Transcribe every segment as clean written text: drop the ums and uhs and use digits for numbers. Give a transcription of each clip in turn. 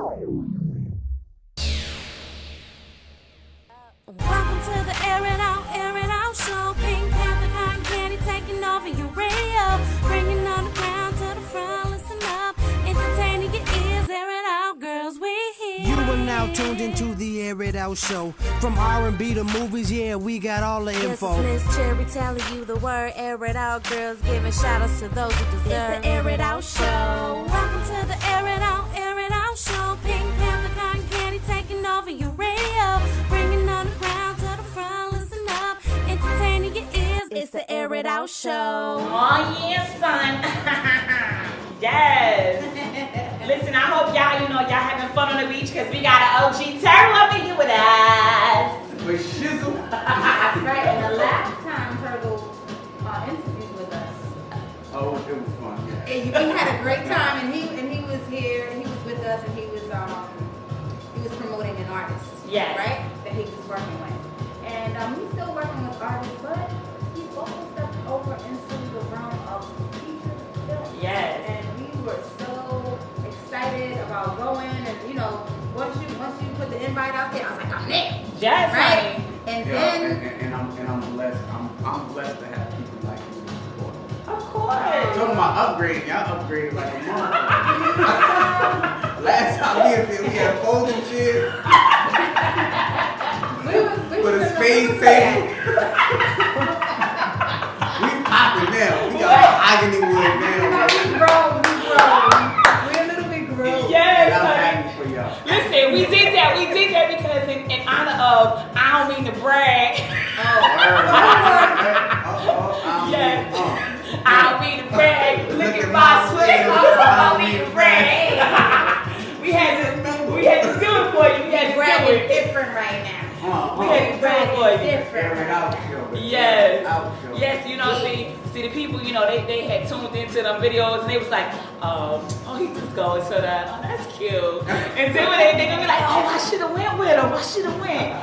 Welcome to the Airitout show. Pink Panther, cotton candy taking over your radio. Bringing on the ground to the front, listen up. Entertaining your ears, air it out, girls, we here. You are now tuned into the Airitout show. From R&B to movies, yeah, we got all the info. This is Miss Cherry telling you the word, air it out, girls, giving shout outs to those who deserve. It's the Airitout show. Welcome to the Airitout show. Pink Panther, cotton candy taking over your radio. Bringing on the crowd to the front, listen up. Entertaining your ears, it's the Airitout show. Oh yeah, son. Yes. Listen, I hope y'all having fun on the beach because we got an OG turtle up in here with us. With shizzle. That's right. And the last time Turtle interviewed with us. Oh, it was fun. Yeah. And we had a great time, and he was here, and he was with us, and he was promoting an artist. Yes. Right? That he was working with. And he's still working with artists, but he's also stepped over into the realm of feature film. Yes. And we were so excited about going, and once you put the invite out there, I was like, I'm there. Yes, Right? honey. And Yeah, then and I'm blessed. I'm blessed to have people like you in support. Of course. Talking about upgrading, y'all upgraded like a month. Last time we had folding chairs with a space table. We popping now. We got mahogany wood now. we a little bit grown. Yes, And I'm honey. happy for y'all. Listen, we did that because in honor of, I don't mean to brag. Yes. I don't mean to brag. Look at my sweat. I don't mean to brag. We had to do it for you. We had to do Brad is it. different right now. We had to do it for you. Different. Yes. Yes, see the people, they had tuned into them videos and they was like, oh, he just going to that. Oh, that's cute. And then when they gonna be like, oh, I should have went with him. I should have went.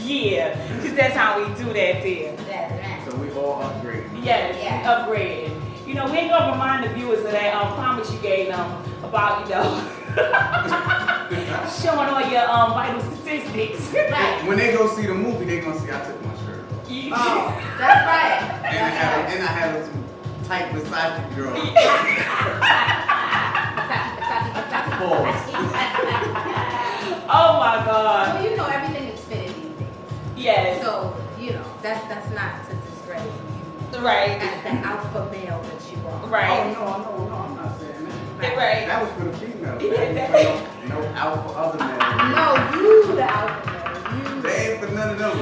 Yeah, because that's how we do that there. That's right. So we all upgraded. Yes, Yeah. upgraded. We ain't gonna remind the viewers of that promise you gave them about, showing all your vital statistics. Right. When they go see the movie, they gonna see I took my shirt off. Oh, that's right. And I have some tight Versace girl. Oh my God. Well, everything is fitted these days. Yes. So, that's not to discredit you Right. as the alpha male that you are. Right. Oh no, I'm not saying that. Right. That was for the female. Yeah, No alpha other men. No, you the alpha male. They ain't for none of them.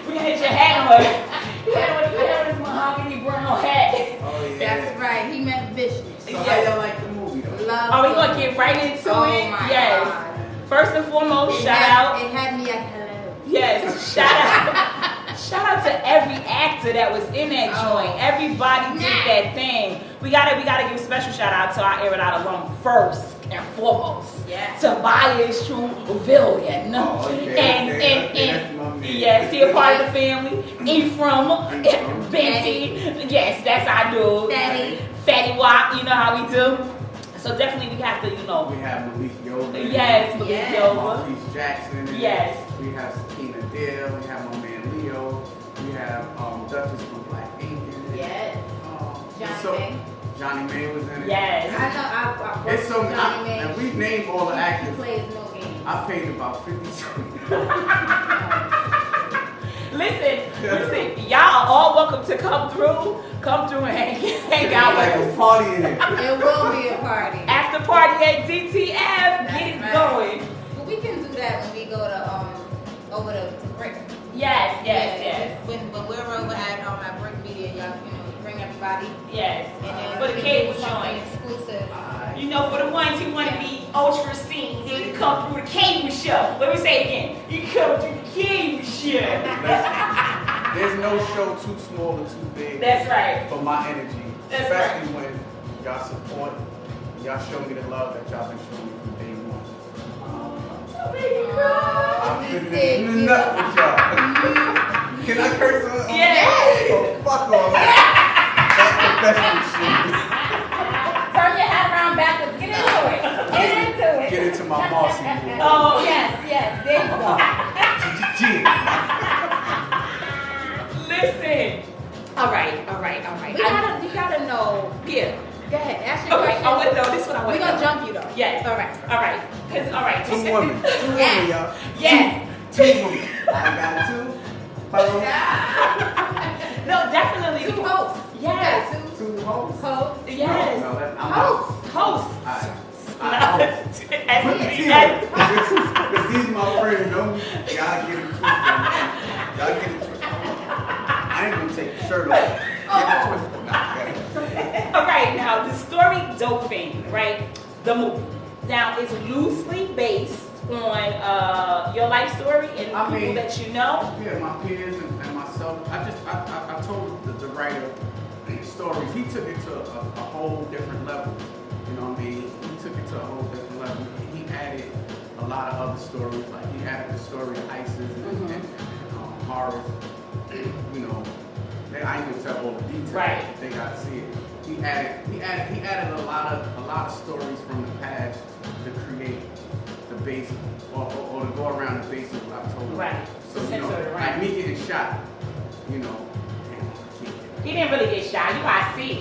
We had your hat on. You had this mahogany brown hat. Oh yeah. That's right. He meant vicious. So how y'all like the movie though? Love Are we it. gonna get right into Oh it? my Yes. God. First and foremost, It shout had- out. It had me at hello. Yes, shout out to every actor that was in that Oh. joint. Everybody did that thing. We gotta give a special shout out to our Airitout alum first and foremost. Yes. Tobias True Villian. Oh, okay, And that's my man. yes, he a part of the family. Ephraim, Benty. Yes, that's our dude. Fatty Wop, you know how we do. So definitely we have to, We have Malik Yoba. Yes, Malik Yes. Yoba. Marquise Jackson. Yes. We have Sakina Dale. We have my man Leo. We have Duchess from Black Ink. Yes. So- Johnny May. Johnny May was in it. Yes. I know. I It's so Johnny May. and we've named all the He actors. plays no games. I paid about 50 Listen, y'all are all welcome to come through and hang out like with a us. party in it. It will be a party. After party at DTF, That's get it right. going. But we can do that when we go to over to Brick. Yes. When we're over at Brick Media, y'all bring everybody. Yes. And then For the we can cable do something joint. exclusive. For the ones who want to be ultra seen, they can come through the cable show. Let me say it again. You can come through the cable show. There's no show too small or too big. That's right. For my energy. That's Especially when y'all support, y'all show me the love that y'all been showing me from day one. I'm flipping it in the nut with y'all. Can I curse on? Yes. Oh, fuck all that. That's professional shit. Turn your hat around backwards. Get into it. Get my Marcy. Oh, Yes, there you go. listen. All right. We gotta know. Yeah. Go ahead, ask your Okay, question. I want to know. This is what I want We're to gonna know. jump you though. Yes. All right. Because, all right. Two women, y'all. Yes. Two women. I got two. Hello. No, definitely. Two hosts. Yes. Two hosts. Hosts. Yes. No, I'm Hosts. Host. host. Because these my friends, don't y'all get it twisted. Y'all get it twisted. I ain't gonna take the shirt off. Get it twisted. Nah, All right, now the story Dope Fiend, right? The movie. Now it's loosely based on your life story and people that you know. yeah, my peers and myself. I told the writer stories. He took it to a whole different level. You know what I mean? He took it to a whole different level. He added a lot of other stories. Like he added the story of ISIS and horrors. You know, I ain't gonna tell all the details. Right. They gotta see it. He added a lot of stories from the past to create the base or to go around the base of what I told him. Right. So To you know, censor it, right. like me getting shot, you know. He didn't really get shot. You gotta see it.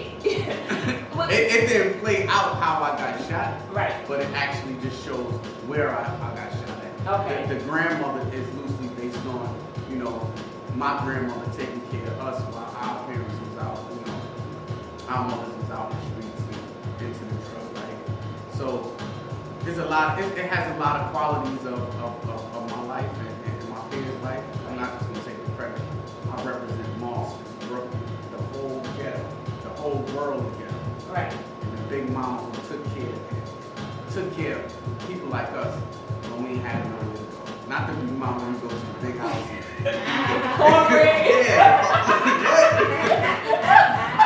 It didn't play out how I got shot, Right. but it actually just shows where I got shot at. Okay. The grandmother is loosely based on, you know, my grandmother taking care of us while our parents was out, you know, our mothers was out in the streets and into the drug life. So there's a lot. It has a lot of qualities of my life and my parents' life. I'm not just gonna take the credit. I represent Boston, Brooklyn, the whole ghetto, the whole world ghetto. Right. And the big mama who took care of people like us when we ain't had nowhere to go. Not the big mama who goes to the big houses. Cornbread. Yeah.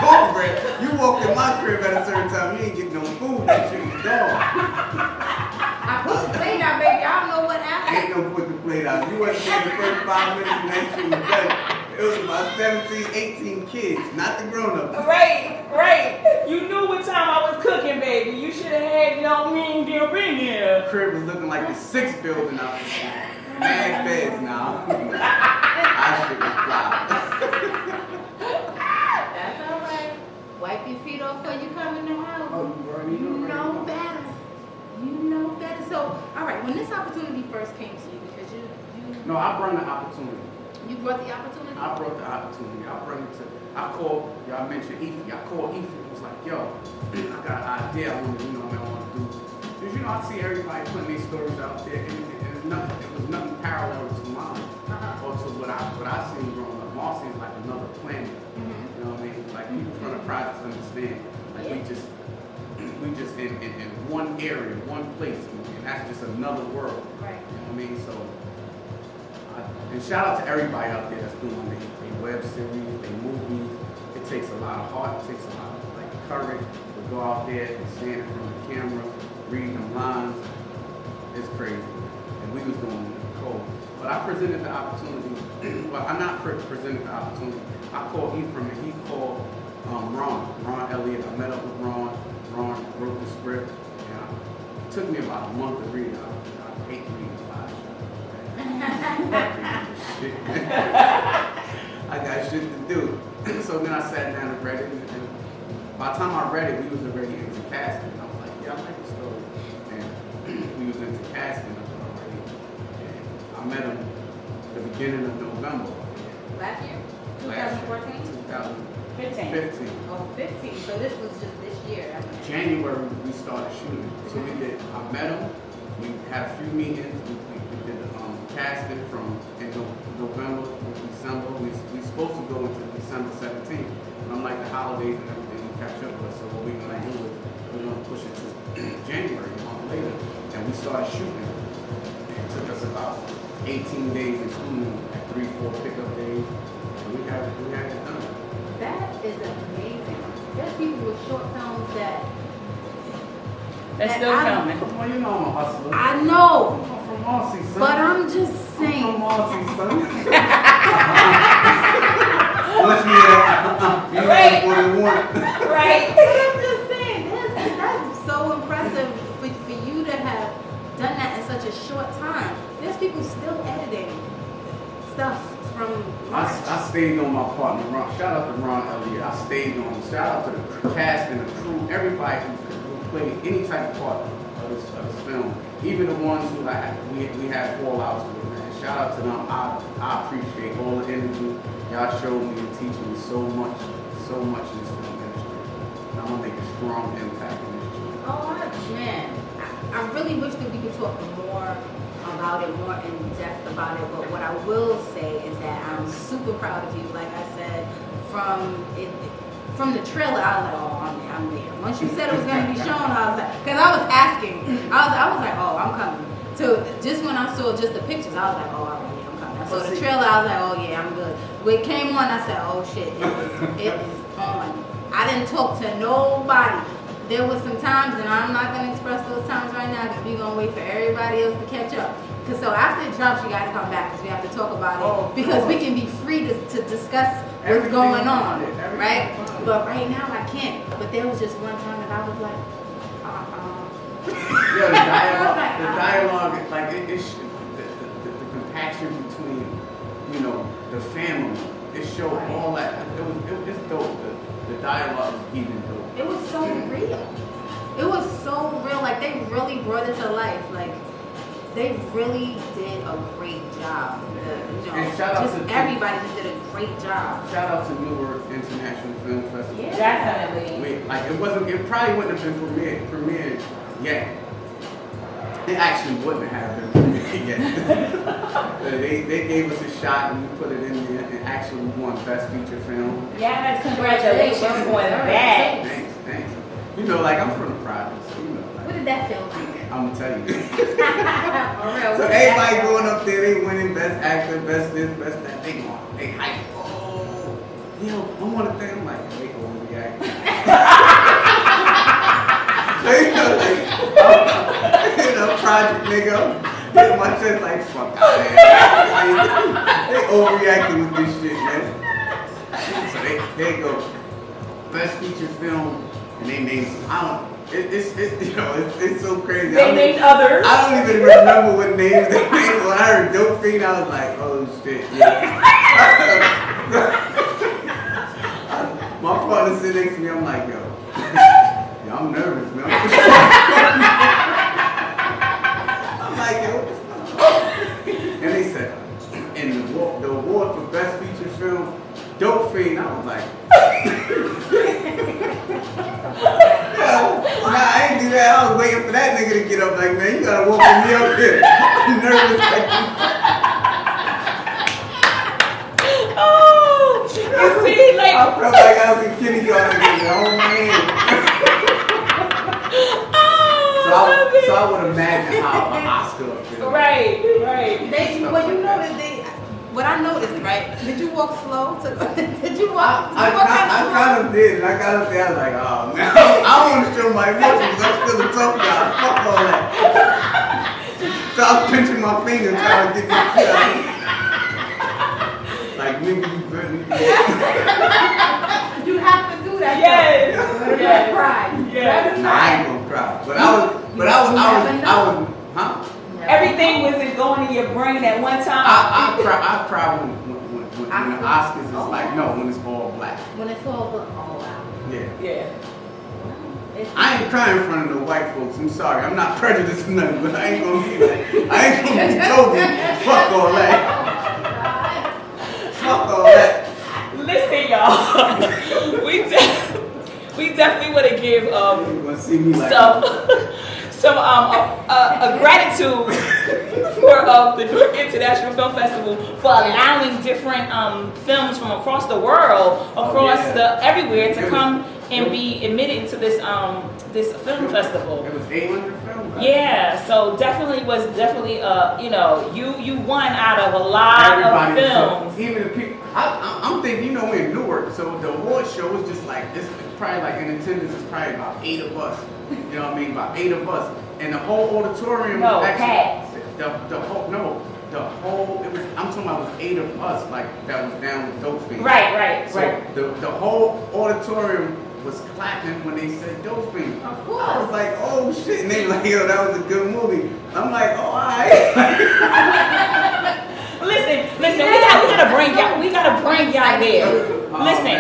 Cornbread. You walk in my crib at a certain time, you ain't getting no food. That shit was gone. I put the plate out, baby. I don't know what happened. Ain't no put the plate out. You wasn't there the first 5 minutes and that shit was done. It was about 17, 18 kids, not the grown-ups. Right. You knew what time I was cooking, baby. You should have had, you know, me and Gil in here. The crib was looking like the 6th building out there. Mad beds now. I should have fly. That's all right. Wipe your feet off before you come in the house. Oh, you already know. You know better. You know better. So, all right, when this opportunity first came to you, because you No, I brought the opportunity. you brought the opportunity. I brought the opportunity. I called, y'all mentioned Efi. I called Efi and was like, yo, I got an idea I want to do. Because, you know, I see everybody putting these stories out there, and it was nothing parallel to mine. Or to what I seen growing up. Marcy is like another planet. You know what I mean? Like people from the projects understand. Like we just in one area, one place, and that's just another world. Right. You know what I mean? So, and shout out to everybody out there that's doing their web series, their movies. It takes a lot of heart, it takes a lot of like courage to go out there and stand in front of the camera, read them lines. It's crazy. And we was doing it cold. But I presented the opportunity. Well, I'm not presented the opportunity. I called Ephraim and he called Ron Elliott. I met up with Ron. Ron wrote the script. And it took me about a month to read it. I hate reading a lot of shit. I got shit to do. So then I sat down and read it. And by the time I read it, we was already into casting. I was like, yeah, I like the story. And we was into casting already. And I met him the beginning of November. Last year? Last 2014? 2015. Oh, 15. So this was just this year. January we started shooting. So I met him. We had a few meetings. We did the casting from in November to December. We supposed to go into December 17th. And I'm like the holidays and everything will catch up with us. So what we're gonna do is we're gonna push it to January, a month later. And we started shooting. It took us about 18 days including 3-4 pickup days. And we had it done. That is amazing. There's people with short films that Still filming. Come on, you know I'm a hustler. I know, I'm from Marcy, son. but I'm just I'm saying. from Marcy, son. Unless you Right. know what you want. Right. But I'm just saying, that's so impressive for you to have done that such a short time. There's people still editing stuff from March. I stayed on my partner, Ron. Shout out to Ron Elliott. I stayed on him. Shout out to the cast and the crew, everybody who played any type of part of this film. Even the ones who we had fallouts with, man. Shout out to them. I appreciate all the energy y'all showed me and teaching me so much in this film industry. And I'm gonna make a strong impact in this industry. Oh man, I really wish that we could talk more about it, more in depth about it. But what I will say is that I'm super proud of you. Like I said, from the trailer, I was like, oh, I'm there. Once you said it was gonna be shown, I was like, because I was asking, I was like, oh, I'm coming. So just when I saw just the pictures, I was like, oh, alright, I'm coming. I saw the trailer, I was like, oh yeah, I'm good. When it came on, I said, oh shit, it is on. I didn't talk to nobody. There was some times, and I'm not going to express those times right now because we're going to wait for everybody else to catch up. Because so after it drops, you got to come back because we have to talk about it. Because we can be free to discuss what's going on, right? But right now, I can't. But there was just one time that I was like, Yeah, the dialogue, like the compaction between, you know, the family. It showed all that. It's dope. The dialogue was even dope. it was so real. It was so real. Like, they really brought it to life. Like, they really did a great job. You know, And shout out just to everybody just did a great job. Shout out to Newark International Film Festival. Yeah. Definitely. Like, it probably wouldn't have been premiered yet. It actually wouldn't have been premiered yet. they gave us a shot and we put it in there and actually won Best Feature Film. Yes, congratulations for that. Thanks. You know, like, I'm from the projects, so you know. Like, What did that feel like? I'm gonna tell you. For real. So everybody going up there, they winning Best Actor, Best this, Best that. They going, they hype. Oh, yo, I want to think. I'm like, they overreacting. You know, project nigga. Hit my chest like, fuck out there. They overreacting with this shit, man. So they go, Best Feature Film, and they named some, it's so crazy. They named others. I don't even remember what names they named. When I heard Dope Fiend, I was like, oh shit. Yeah. My partner sitting next to me, I'm like, yo, I'm nervous, man. I'm like, yo. And they said, and the award for Best Feature Film, Dope Fiend, I was like, nah, I ain't do that. I was waiting for that nigga to get up. Like, man, you gotta walk with me up here. I'm nervous. Like, Oh, you see, like, I felt like I was in kindergarten again. Oh man. So I would imagine how an Oscar feels. right. Well, you know that what I noticed, right? Did you walk slow? Did you walk? I kind of did. And I got up there. I was like, oh man, I don't want to show my emotions. I'm still a tough guy. Fuck all that. So I was pinching my finger trying to get this shit out. Like, nigga, you better. You have to do that. Yes. Yes. Cry. Yes. Nah, I ain't gonna cry. But I was, huh? Everything wasn't going in your brain at one time. I cry when the Oscars is like, no, when it's all black. When it's all black. Oh wow. Yeah. I ain't crying in front of the white folks. I'm sorry. I'm not prejudiced or nothing, but I ain't gonna be like, I ain't gonna be Toby. Fuck all that. Fuck all that. Listen, y'all. we definitely want to give You gonna see me like some a gratitude for the Newark International Film Festival for allowing different films from across the world, everywhere to come and be admitted into this film festival. It was 800 films. Yeah, so definitely you won out of a lot of films. So even the people, I'm thinking, we're in Newark, so the award show was just like, it's probably like in attendance is probably about 8 of us. You know what I mean? About 8 of us. And the whole auditorium was actually, I'm talking about it was 8 of us, like, that was down with Dope Fiend. Right. So the whole auditorium was clapping when they said Dope Fiend. Of course. I was like, oh shit. And they like, yo, that was a good movie. I'm like, oh, all right. Listen, we gotta bring y'all there. Listen,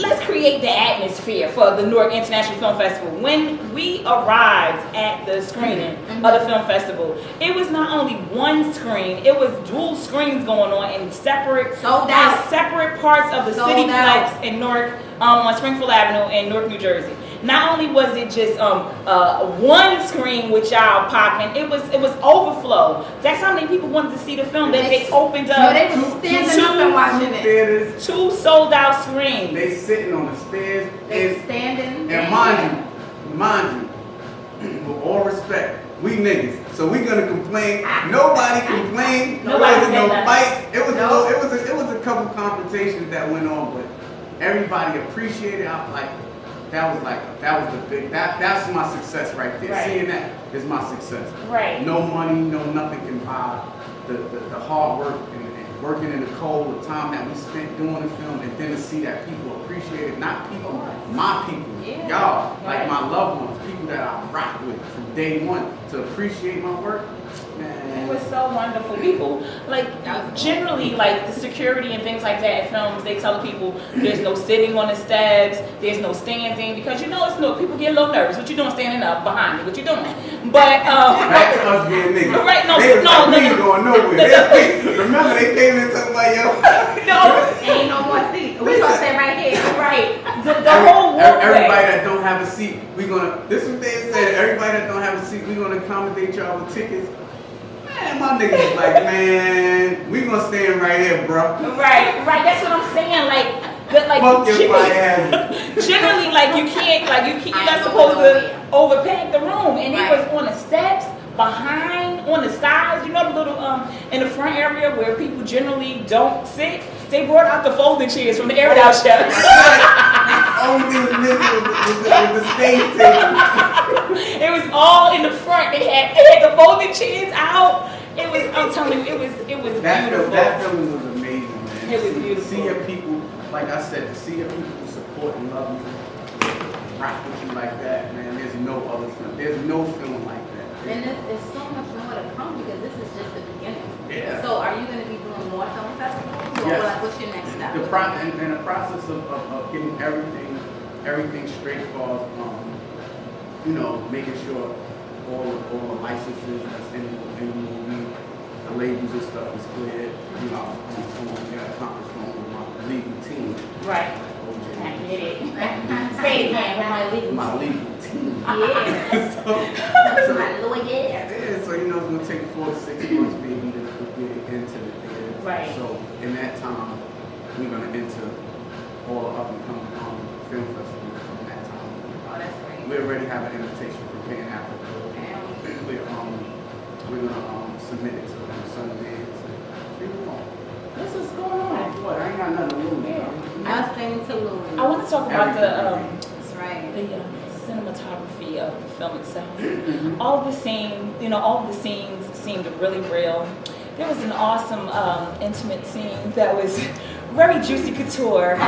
let's create the atmosphere for the Newark International Film Festival. When we arrived at the screening of the film festival, it was not only one screen, it was dual screens going on in separate parts of the cityplex in Newark, on Springfield Avenue in Newark, New Jersey. Not only was it just one screen with y'all popping, it was overflow. That's how many people wanted to see the film that they opened up. No, they were standing up and watching it. Theaters. 2 sold out screens. They sitting on the stairs. They standing. And mind you, with all respect, we niggas, so we gonna complain. Nobody complained. There wasn't no fights. It was a couple confrontations that went on, but everybody appreciated it. That was the big, that's my success right there. Right. Seeing that is my success. Right. No money, no nothing can buy the hard work and working in the cold, the time that we spent doing the film, and then to see that people appreciate it. Not people, my people, y'all, like my loved ones, people that I rock with from day one, to appreciate my work. Man. It was so wonderful. People, like, generally, like, the security and things like that at films, they tell people there's no sitting on the steps, there's no standing, because people get a little nervous. What you doing standing up behind me? What you doing? But, back to us being niggas. Right, no. We ain't going nowhere. Remember, they came in talking about, yo. Ain't no more seats. We gonna stay right here. Right. The whole walkway. Everybody that don't have a seat, this is what they said, everybody that don't have a seat, we gonna accommodate y'all with tickets. Man, my niggas was like, man, we gonna stand right here, bro. Right. That's what I'm saying. Fuck your fire ass. Generally, you're not supposed to overpack the room, and it was on the steps, behind, on the sides. You know the little in the front area where people generally don't sit. They brought out the folding chairs from the Airitout show. Only thing was missing was the stage table. It was all in the front. They had the folding chairs out. I'm telling you, it was beautiful. That film was amazing, man. It was beautiful. See your people, like I said, to see your people support and love you, rock with you like that, man. There's no other film. There's no film like that. And there's so much more to come because this is just the beginning. Yeah. So are you going to be doing more film festivals? Or what's your next step? The process of getting everything straight for making sure all the licenses that's in the movie, the labels and stuff is clear. I was on the phone, got a conference phone with my legal team. Right. I get it. Say it again with my legal team. Yeah. So my lawyer. Yeah, so it's gonna take 4 to 6 months maybe to get into the theater. Right. So in that time, we're gonna enter all the up and coming film festivals in that time. Oh, that's great. We already have an invitation from Pan Africa. We're gonna submit it to Sundance. This is going on. What? I ain't got nothing to lose. Nothing to lose. I want to talk about That's right. the cinematography of the film itself. All of the scenes seemed really real. There was an awesome intimate scene that was very juicy couture, and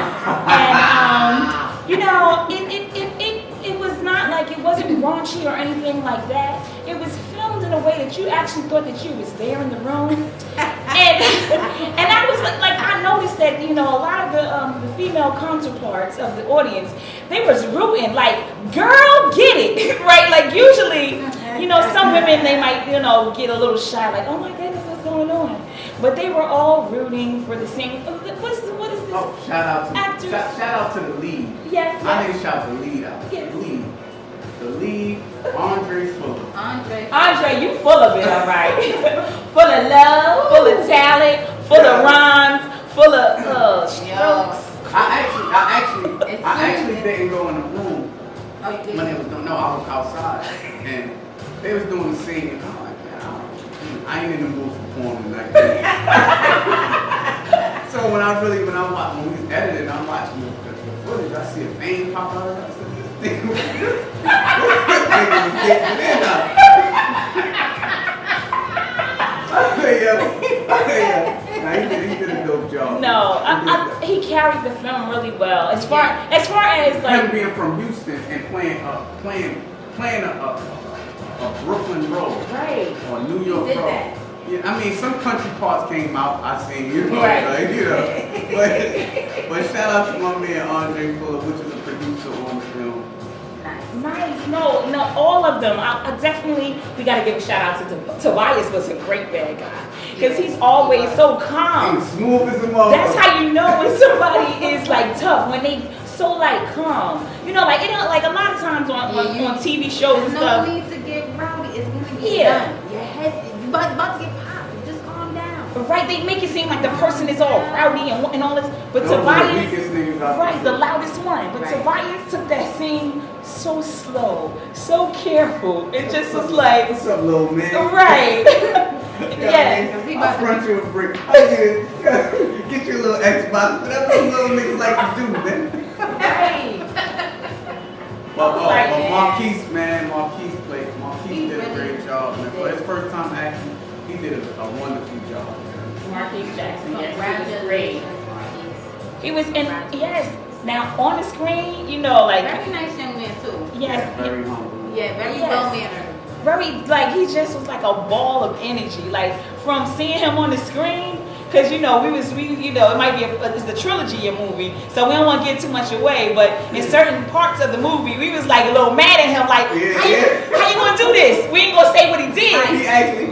it was not like, it wasn't raunchy or anything like that. It was filmed in a way that you actually thought that you was there in the room, and I was like I noticed that a lot of the female counterparts of the audience, they was rooting like, girl, get it. Right? Like usually, some women, they might get a little shy, like, oh my goodness, what's going on? But they were all rooting for the scene. What is this? Oh, shout out to the lead. Yes. I need to shout the lead out. Yes. The lead, Andre Fuller. Andre, you full of it, all right. Full of love, full of talent, full of rhymes, full of strokes. I actually didn't go in the room when they was doing. No, I was outside and they was doing the scene. And I'm like, man, I ain't in the mood for porn tonight. So when we was editing, I'm watching the footage. I see a vein pop out of it. I said, this thing was getting in now. He did a dope job. No, he carried the film really well. As far as like him being from Houston and playing playing a Brooklyn road. Right. Or a New York did road. that. Yeah, I mean, some country parts came out. I seen, you know, Right. like, you know. But shout out to my man Andre Fuller, which is a producer on the film. Nice. No, all of them. I definitely, we got to give a shout out to Tobias. Was a great bad guy because he's always so calm. He's smooth as a motherfucker. That's how you know when somebody is like tough, when they so like calm. You know, like it don't, like a lot of times on TV shows and There's stuff. no need to get rowdy. It's gonna get Yeah. done. Your head, you about to get popped. Just calm down. Right, they make it seem like the person is all rowdy and all this, but Those are the Tobias, weakest niggas out right, there. the loudest one. But Right. Tobias took that scene so slow, so careful. It just was like, What's up, little man? right, yes. He I'll about to front you a brick. I'll get you a little Xbox. Whatever those little niggas like to do, man. Right. But Right, Marquise, man, Marquise did a great job, man. For his first time acting, he did a wonderful job, man. Marquise Jackson, yes, he was great. Congratulations, Marquise. He was in, yes. Now on the screen, you know, like, Very nice young man too. yes, Very humble. Yeah, very Yes. well mannered. very, like, he just was like a ball of energy. Like, from seeing him on the screen, because, you know, you know, it might be it's a trilogy of movie, so we don't want to give too much away, but in certain parts of the movie, we was like a little mad at him, like, how you gonna do this? We ain't gonna say what he did. He actually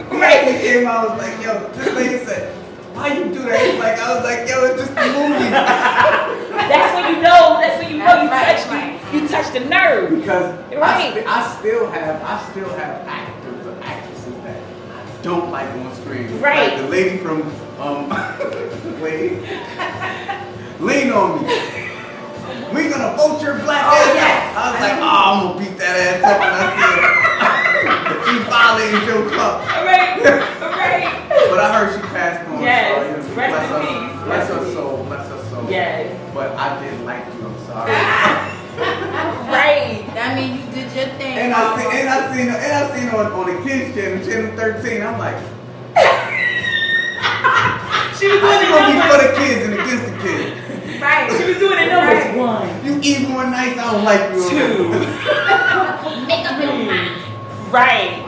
came out and was like, yo, this lady said, why you do that? He's like, I was like, yo, it's just a movie. That's when you know you touched the nerve. Because Right. I still have actors or actresses that I don't like on screen. Right. Like the lady from Lean on Me. We gonna vote your black ass out. yes. I was like, oh, I'm gonna beat that ass up when I see her. But she violated Joe Club. Right. But I heard she passed on. Yes. So, you know, Rest bless in her- peace. Bless Rest her in soul. Bless her soul. Yes. But I didn't like you. I'm sorry. Right. That mean you did your thing. And I seen her on the kids channel 13. I'm like, She was how doing you it gonna be for numbers. the kids and against the kids? Right. She was doing it numbers. Right. 1, You evil and nice, I don't like you. 2. Make up your mind. Right.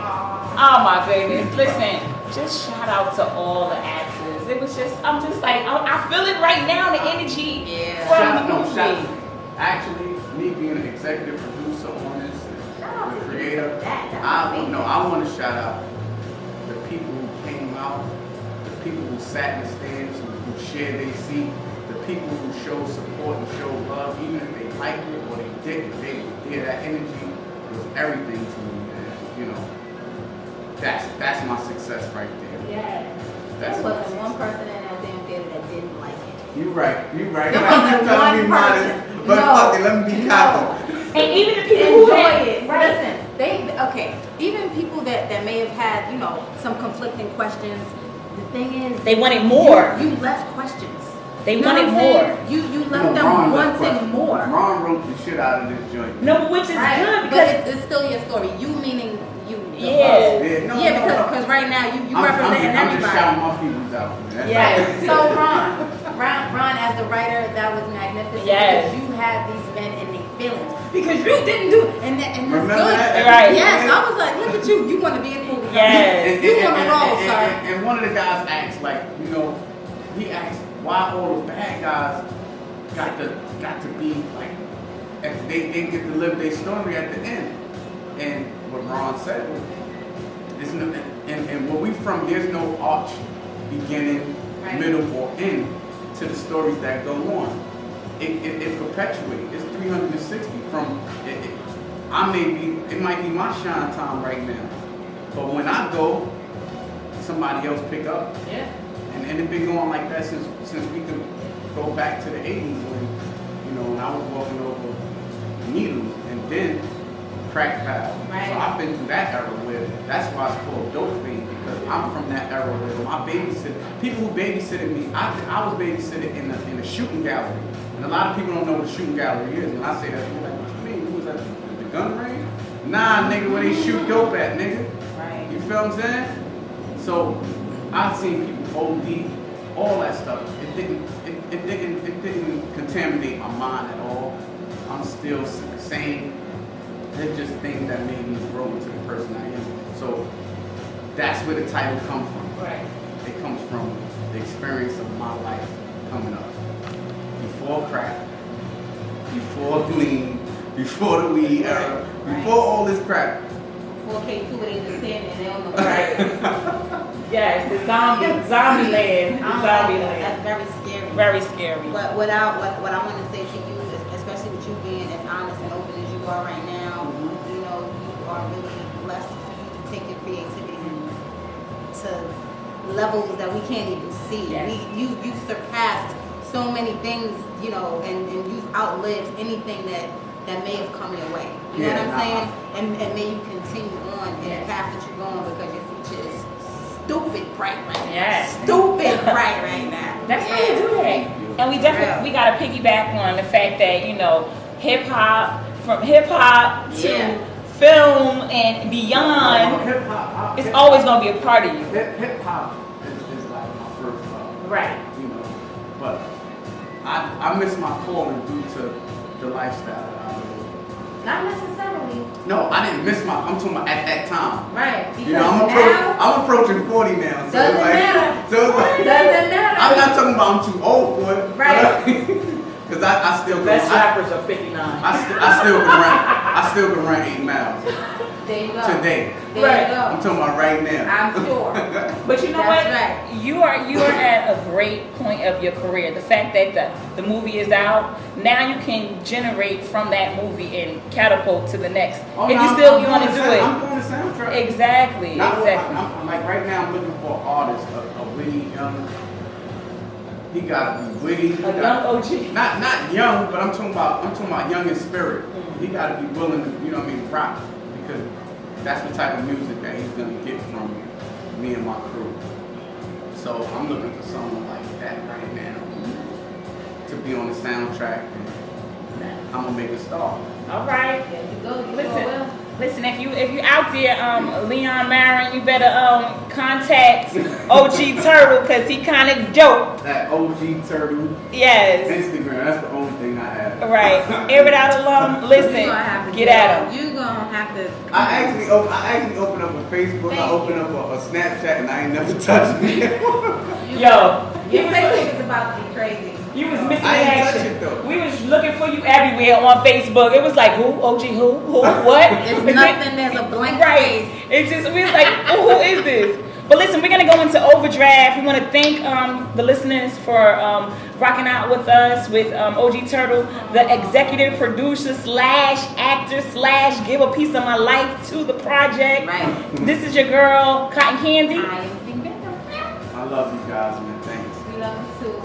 Oh my goodness. Listen, just shout out to all the actors. It was just, I'm just like, I feel it right now, the energy Yeah. from the movie. Actually, me being an executive producer on this, Shout out the to creator, that. That's I amazing. want to shout out the people who came out, the people who sat in the stands, who shared their seat, the people who showed support and showed love, even if they liked it or they didn't. They were there. That energy was everything to me, man. You know, that's my success right there. Yes. That's There my wasn't success. one person in that damn theater that didn't like it. You right. There Like, wasn't you telling me one mine, person. but No. fuck it, let me be cocky. And even the people who Enjoy had it. right. Listen, even people that may have had, you know, some conflicting questions, the thing is, They wanted more. You left questions. They You know wanted what I'm saying? more. You You left know, them Ron left wanting questions. more. Ron wrote the shit out of this joint. No, which is Right. good But because it's still your story. You meaning you. the Yeah. host. Yeah, Because right now you representing I'm just everybody. shouting my peoples out. Man. Yes. So Ron, as a writer, that was magnificent. Yes. Because you had these men in their feelings. Because you didn't do it, and that's Remember good. that? Right. Yes, I was like, look at you. You want to be in the movie. Yes. You on the roll, sir. And one of the guys asked, like, you know, he asked why all the bad guys got to be like, they get to live their story at the end. And what Ron said was, there's no, and where we from, there's no arch beginning, Right. middle, or end to the stories that go on. It perpetuates. It's 360 from. It might be my shine time right now, but when I go, somebody else pick up. Yeah. And it's been going like that since we could go back to the 80s when, you know, when I was walking over needles and then crack pal. Right. So I've been through that era where that's why it's called dope fiend, because I'm from that era where my people who babysitted me, I was babysitted in a shooting gallery. And a lot of people don't know what a shooting gallery is. When I say that, they're like, what you mean? Who was that? The gun range? Nah, nigga, where they shoot dope at, nigga. Right. You feel what I'm saying? So I've seen people OD, all that stuff. It didn't contaminate my mind at all. I'm still sane. They're just things that made me grow into the person I am. So that's where the title comes from. Right. It comes from the experience of my life coming up. Before crack, before lean, before the weed era, before all this crap. 4K2 where they just stand and they don't know. Right. Yes, the zombie land. Zombie land. That's very scary. Very scary. But what I want to say to you, especially with you being as honest and open as you are right now, you know, you are really blessed for you to take your creativity to levels that we can't even see. Yes. You've surpassed so many things, you know, and you've outlived anything that may have come your way. You know what I'm saying? And may you continue on in the path that you're going because your future is stupid bright right now. Yes. Stupid bright right now. That's how you do it. And we definitely, we got to piggyback on the fact that, you know, from hip hop to film and beyond, it's always going to be a part of you. Hip hop is like my first love. Right. You know, but I miss my calling due to the lifestyle that I live. Not necessarily. No, I didn't miss I'm talking about at that time. Right. Because You know, I'm approaching 40 now. So doesn't it's like, matter. So it's like, Doesn't matter. I'm not talking about I'm too old for it. Right. Because I still Best rappers are 59. I still can run 8 miles There you go. today. There Right. you go. I'm talking about right now. I'm sure. But you know That's what? right. You are at a great point of your career. The fact that the movie is out, now you can generate from that movie and catapult to the next. If you want to do I'm it. doing the soundtrack. Exactly. Exactly. I'm like right now I'm looking for an artist, a witty young. He gotta be witty. A young OG. Not young, but I'm talking about young in spirit. He gotta be willing to, you know what I mean, rock, because that's the type of music that he's gonna get from me and my crew. So I'm looking for someone like that right now to be on the soundtrack, and I'm gonna make a star. All right. There you go. You sure will. Listen. If you out there, Leon Marin, you better contact OG Turtle because he kind of dope. That OG Turtle. Yes. Instagram. That's the only thing I have. Right. Airitout Alum. Listen. You're gonna have to get at him. You're gonna have to. I actually opened up a Facebook. I opened up a Snapchat, and I ain't never touched it. Yo. Your Facebook is about to be crazy. You was missing I in didn't touch action. it, though. We was looking for you everywhere on Facebook. It was like, who? OG who? Who? What? There's nothing. There's a blank Right. face. It's just, we was like, who is this? But listen, we're going to go into overdrive. We want to thank the listeners for rocking out with us with OG Turtle, the executive producer / actor / give a piece of my life to the project. Right. This is your girl, Cotton Candy. I am thinking. I love you guys, man. Thanks. We love you too.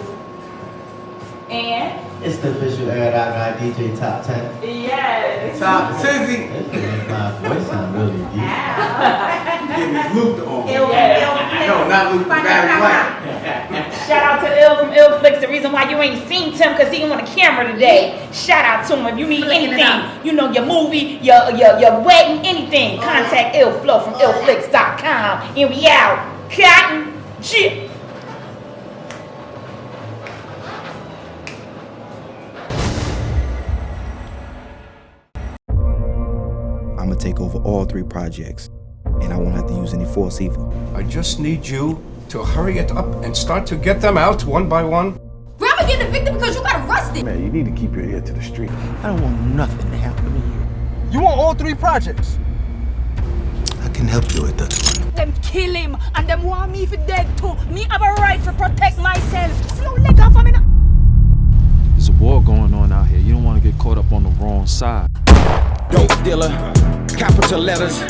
And It's the official Airout guy, DJ Top 10. yes. Top Tizzy. This make my voice sound really deep. Give me Luke on. Yeah. No, not Luke, Barry White. Shout out to Ill from Ill Flicks. The reason why you ain't seen Tim because he ain't on the camera today. Shout out to him. If you need anything, you know, your movie, your wedding, anything, contact Ill Flow from illflix.com. And we out. Cotton. Shit. I'm gonna take over all 3 projects, and I won't have to use any force either. I just need you to hurry it up and start to get them out one by one. Grandma getting evicted because you got arrested. Man, you need to keep your ear to the street. I don't want nothing to happen to you. You want all 3 projects? I can help you with that one. Them kill him and them want me for dead too. Me have a right to protect myself. No leg off of me. There's a war going on out here. You don't want to get caught up on the wrong side. Dope dealer, capital letters.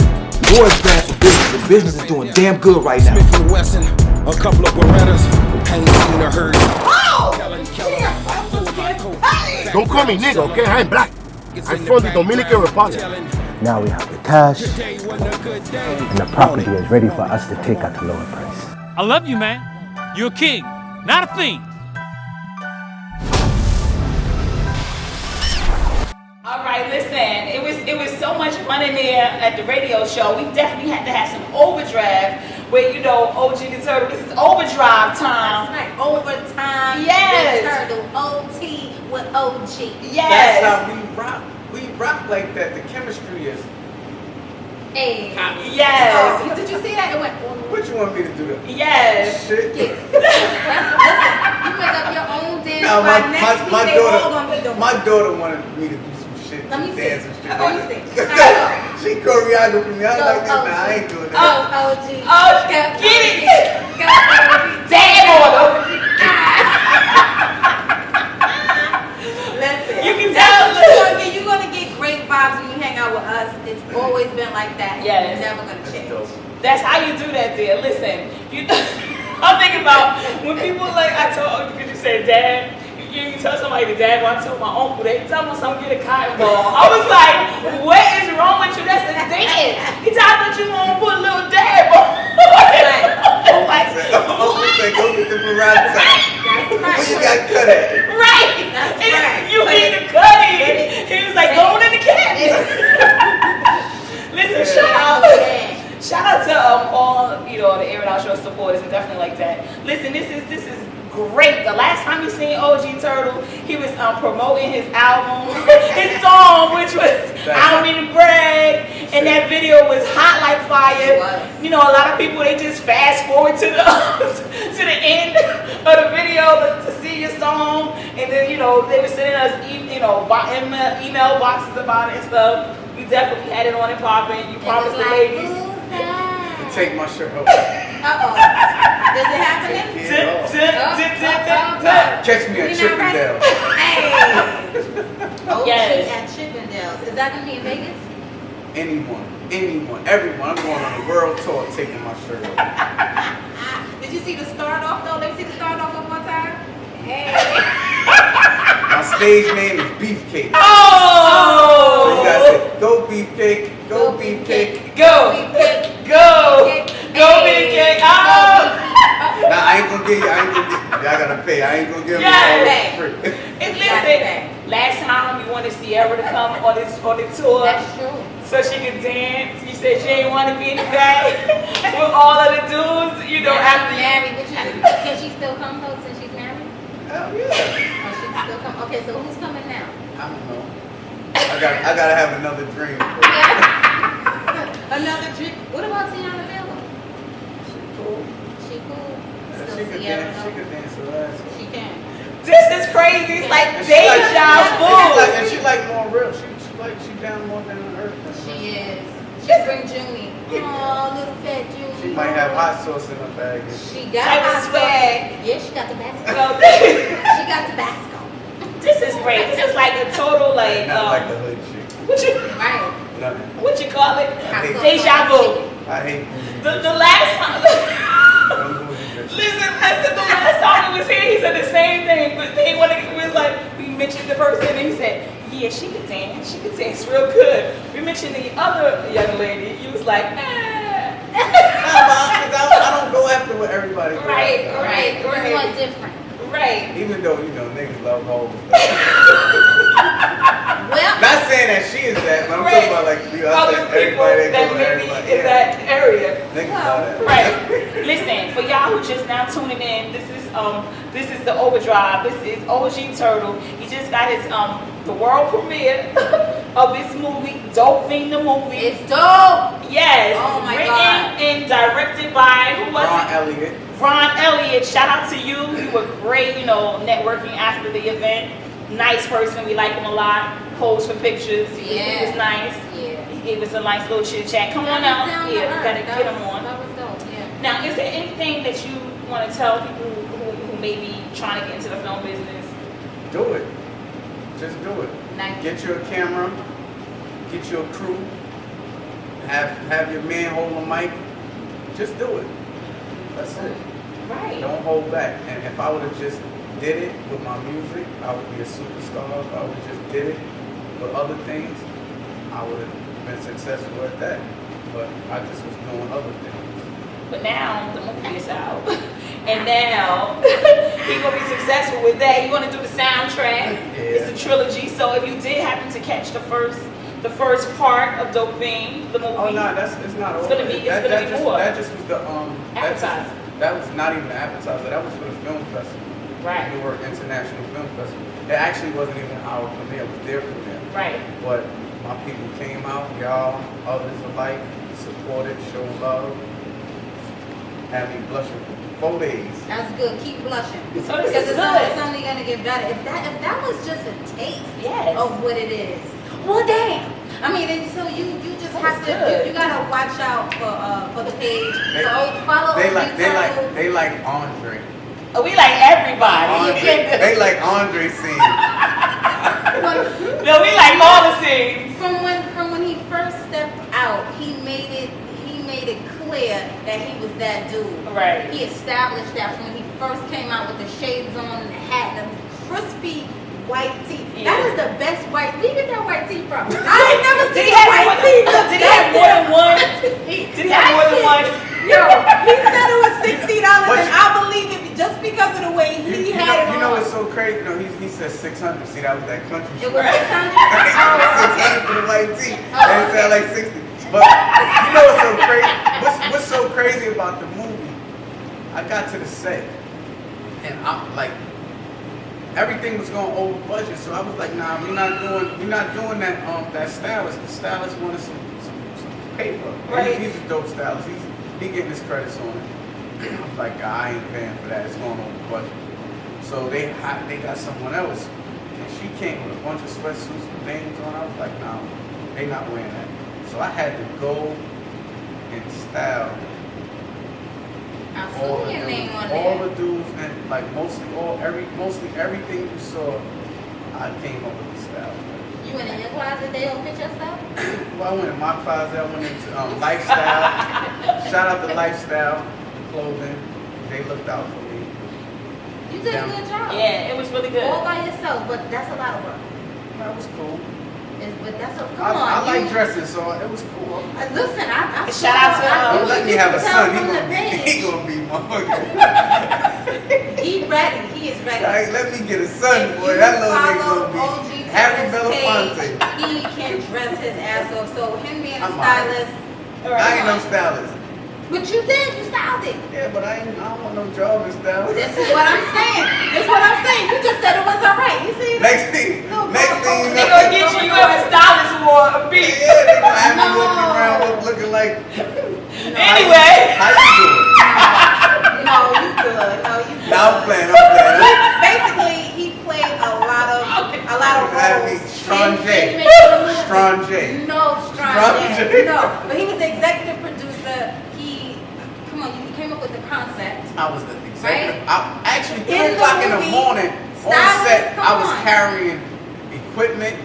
Boys bad for business. The business is doing damn good right now. Smith and Wesson, a couple of Berettas. Ain't seen or heard. Don't call me nigga, okay? I ain't black. I'm from the Dominican Republic. Now we have the cash, and the property is ready for us to take at a lower price. I love you, man. You're a king, not a fiend. All right, listen. It was so much fun in there at the radio show. We definitely had to have some overdrive with, you know, OG the Turtle. This is overdrive time. That's right. Overtime. Yes. The Turtle. OT with OG. Yes. That's how we rock. we rock like that. The chemistry is. Hey. Yes. Oh, did you see that? It went. What you want me to do? Yes. Shit. Listen, you make up your own dance. No, my daughter wanted me to do some shit. Let me see. Dance and shit. Let me see. She choreographed me. I was like, nah, I ain't doing that. Oh, gee. Get it. Damn order. Listen. You can tell. You're gonna get great vibes when you hang out with us. It's always been like that. Yes. It's never gonna change. That's how you do that, dear. Listen, I'm thinking about when people like I told you, could you say dad? You tell somebody the dad, when I told my uncle, they tell me something, get a cotton ball. I was like, what is wrong with you? That's a dad. He told me you want to put a little dad ball. Uncle said, go get the variety time. Where you got cut at? Right. You need to cut it. He was like, go in the cabinet. Listen, shout out to all the Airitout Show supporters and definitely like that. Listen, this is great. The last time you seen OG Turtle, he was promoting his album, his song, which was I Don't Need a Bread, and that video was hot like fire. A lot of people, they just fast forward to the end of the video to see your song, and then they were sending us email boxes about it and stuff. We definitely had it on and popping. You promised the ladies. Take my shirt off. Does it happen? Catch me at Chippendale. Hey. Yes. At Chippendales. Is that gonna be in Vegas? Anyone, everyone. I'm going on a world tour taking my shirt off. Did you see the start off though? Let me see the start off one more time. Hey. My stage name is Beefcake. Oh! So you guys say, go Beefcake, go Beefcake. Go! Go Beefcake! Oh! Nah, I ain't gonna give you. Y'all gotta pay. I ain't gonna give you all free. And listen, last time we wanted Sierra to come on the tour. That's true. So she could dance. You said she didn't want to be in the back with all of the dudes, after married. Can she still come though since she's married? Hell yeah. Oh, she can still come. Okay, so who's coming now? I don't know. I gotta have another dream. Another drink. What about Tiana Taylor? She cool. She cool. She could dance her ass off. She can. This is crazy. It's like deja vu. And she like more real. She down more down to earth. She is. She bring Junie. Oh, little fat Junie. She might have hot sauce in her bag. She got hot swag. Yeah, she got Tabasco. She got Tabasco. This is great. This is like a total like. Not like the hood chick. Right. Nothing. What you call it? Deja vu. I hate the last time. Listen, I said the last time he was here, he said the same thing, but then when it was like we mentioned the person, and he said, "Yeah, she could dance real good." We mentioned the other young lady. He was like, "Ah." I don't go after what everybody goes Right. You want different. Right. Even though niggas love hoes. Well, not saying that she is that, but I'm talking about like other people that maybe in that area. Niggas love that. Right. Listen, for y'all who just now tuning in, this is the Overdrive. This is OG Turtle. He just got his the world premiere of his movie, Dope Fiend the Movie. It's dope. Yes. Oh my written God. and directed by who was Ron it? Elliott. Ron Elliott. Shout out to you. You were great, networking after the event. Nice person. We like him a lot. Posed for pictures. He was nice. Yeah. He gave us a nice little chit chat. Come on out. Yeah, we gotta get him on. That was dope. Yeah. Now, is there anything that you want to tell people who may be trying to get into the film business? Do it. Just do it. Nice. Get you a camera. Get you a crew. Have your man hold a mic. Just do it. That's it. Right. Don't hold back. And if I would have just did it with my music, I would be a superstar. If I would have just did it with other things, I would have been successful at that. But I just was doing other things. But now the movie is out, and now he's gonna be successful with that. He's gonna do the soundtrack. Yeah. It's a trilogy. So if you did happen to catch the first part of Dope Fiend, the movie. Oh no, it's not over. It's gonna be more. That just was the appetizer. That was not even the appetizer. That was for the film festival. Right. Newark International Film Festival. It actually wasn't even our premiere. It was their premiere. Right. But my people came out, y'all, others alike, supported, showed love, had me blushing for 4 days. That's good. Keep blushing. So this because is good. it's only gonna get better. If that was just a taste of what it is. Well, damn. I mean, and so you just have to you gotta watch out for the page. Follow. They like Andre. Oh, we like everybody. They like Andre scene. No, we like all the scenes. From when he first stepped out, he made it clear that he was that dude. Right. He established that from when he first came out with the shades on and the hat and the crispy white teeth. Yeah. That is the best white. Where you get that white teeth from? I ain't never Did seen he have white more teeth. Did he have more than one? Did he have more than one? Yo, he said it was $60, and I believe it just because of the way he had it on. You know what's so crazy? No, he said 600. See, that was that country shit. It was 600? 600 for the white teeth. And it sounded like 60. But you know what's so crazy? What's so crazy about the movie? I got to the set, and I'm like, everything was going over budget. So I was like, nah, we're not doing that that stylist. The stylist wanted some paper. Right. He's a dope stylist. He getting his credits on it. I was like, I ain't paying for that. It's going over budget. So they got someone else, and she came with a bunch of sweatsuits with names on. I was like, nah, they not wearing that. So I had to go and style all the dudes, and like mostly everything you saw, I came up with the style. You went in your closet, they don't fit your stuff? Well, I went in my closet, I went into lifestyle. Shout out to Lifestyle Clothing. They looked out for me. You did a good job. Yeah, it was really good. All by yourself, but that's a lot of work. That was cool. But that's a I like dressing, so it was cool. Listen, I shout out to let me have a son. He gonna be He ready. He is ready. Like, let me get a son, boy. That little nigga gonna be Harry Belafonte. He can dress his ass off. So him being a stylist. I ain't no stylist. But you did. You styled it. Yeah, but I don't want no job in stylist. This is what I'm saying. This is what I'm saying. You just said it was alright. You see? Next thing you know. They gonna get you a stylist award, a beat. Yeah, they gonna have me walking around looking like. Anyway. How you doing? No, you good. No, you good. No, I'm playing. Basically, he played a lot of roles. Strong J. No, Strong J. No, but he was the executive producer. Come on, you came up with the concept. I was the executive. Right? I actually 3 o'clock in the morning on set. I was carrying equipment.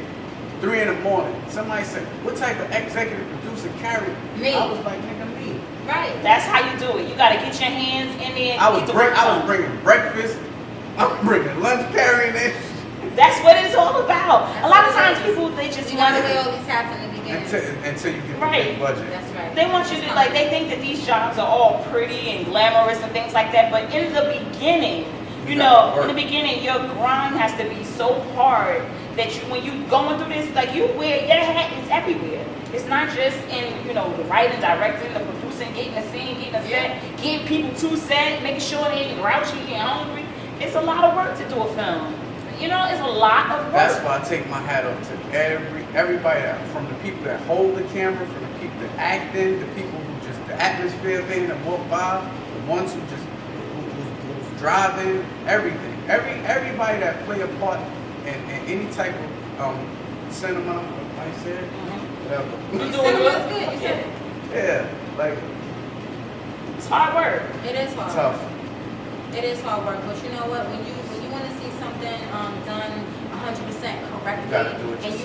3 in the morning. Somebody said, "What type of executive producer carried?" Me. I was like, "Nigga, me." Right. That's how you do it. You gotta get your hands in there. I was bringing breakfast. I'm bringing lunch, carrying it. That's what it's all about. A lot of times people they just want to wear all these hats in the beginning until you get the big budget. That's right. They want you to they think that these jobs are all pretty and glamorous and things like that. But in the beginning, in the beginning, your grind has to be so hard that when you going through this, like your hat is everywhere. It's not just in the writing, directing, the producing, getting the scene, getting the set, getting people to set, making sure they ain't grouchy, getting hungry. It's a lot of work to do a film. It's a lot of work. That's why I take my hat off to everybody, from the people that hold the camera, from the people that act in, the people who just the atmosphere thing that walk by, the ones who's driving, everything. Everybody that play a part in any type of cinema, like I said, whatever. Cinema's good. You said it. Yeah, like it's hard work. It is hard. Tough. It is hard work, but you know what? When you want to see something done 100% correctly, and